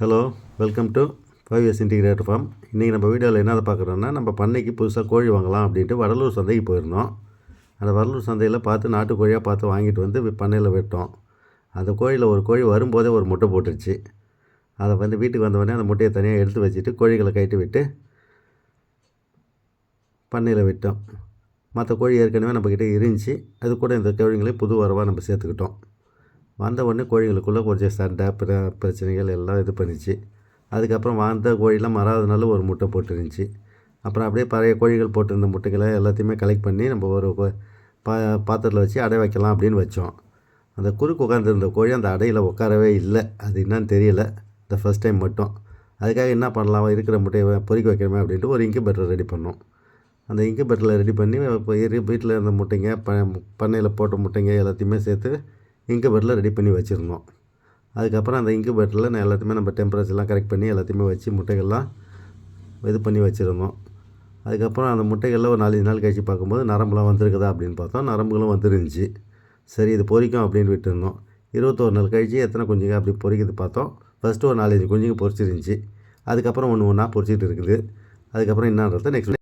Hello, welcome to 5S integrated farm. இன்றைக்கி நம்ம வீடியோவில் என்னதை பார்க்குறோன்னா, நம்ம பண்ணைக்கு புதுசாக கோழி வாங்கலாம் அப்படின்ட்டு வடலூர் சந்தைக்கு போயிருந்தோம். அந்த வடலூர் சந்தையில் பார்த்து நாட்டுக்கோழியாக பார்த்து வாங்கிட்டு வந்து பண்ணையில் விட்டோம். அந்த கோழியில் ஒரு கோழி வரும்போதே ஒரு முட்டை போட்டுருச்சு. அதை வீட்டுக்கு வந்தவொடனே அந்த முட்டையை தனியாக எடுத்து வச்சுட்டு கோழிகளை கட்டி விட்டு பண்ணையில் விட்டோம். மற்ற கோழி ஏற்கனவே நம்மக்கிட்ட இருந்துச்சு. அது கூட இந்த கோழிங்களையும் புது வரவாக நம்ம சேர்த்துக்கிட்டோம். வந்த உடனே கோழிகளுக்குள்ளே கொஞ்சம் சண்டை பிரச்சனைகள் எல்லாம் இது பண்ணிச்சு. அதுக்கப்புறம் வந்த கோழிலாம் மறாதனால ஒரு முட்டை போட்டுருந்துச்சு. அப்புறம் அப்படியே பழைய கோழிகள் போட்டிருந்த முட்டைகளை எல்லாத்தையுமே கலெக்ட் பண்ணி நம்ம ஒரு பாத்திரத்தில் வச்சு அடை வைக்கலாம் அப்படின்னு வச்சோம். அந்த குறுக்கு உட்காந்துருந்த கோழி அந்த அடையில் உட்காரவே இல்லை. அது என்னன்னு தெரியல, இந்த ஃபஸ்ட் டைம் மட்டும். அதுக்காக என்ன பண்ணலாம், இருக்கிற முட்டையை பொறிக்க வைக்கணுமே அப்படின்ட்டு ஒரு இன்குபேட்டர் ரெடி பண்ணோம். அந்த இன்குபேட்டரில் ரெடி பண்ணி வீட்டில் இருந்த முட்டைங்க பண்ணையில் போட்ட முட்டைங்க எல்லாத்தையுமே சேர்த்து இன்குபேட்டரில் ரெடி பண்ணி வச்சுருந்தோம். அதுக்கப்புறம் அந்த இன்குபேட்டரில் எல்லாத்தையுமே நம்ம டெம்பரேச்சர்லாம் கரெக்ட் பண்ணி எல்லாத்தையுமே வச்சு முட்டைகள்லாம் இது பண்ணி வச்சுருந்தோம். அதுக்கப்புறம் அந்த முட்டைகளில் ஒரு 4 நாள் கழிச்சு பார்க்கும்போது நரம்புலாம் வந்திருக்குதா அப்படின்னு பார்த்தோம். நரம்புகளும் வந்துருந்துச்சு. சரி, இது பொரிக்கும் அப்படின்னு விட்டுருந்தோம். 21 நாள் கழிச்சு எத்தனை குஞ்சுங்க அப்படி பொரிக்குது பார்த்தோம். ஃபஸ்ட்டு ஒரு 4-5 குஞ்சுங்க பொரிச்சிருந்துச்சு. அதுக்கப்புறம் ஒன்று ஒன்றா பொரிச்சிட்டு இருக்குது. அதுக்கப்புறம் என்னன்றதை நெக்ஸ்ட்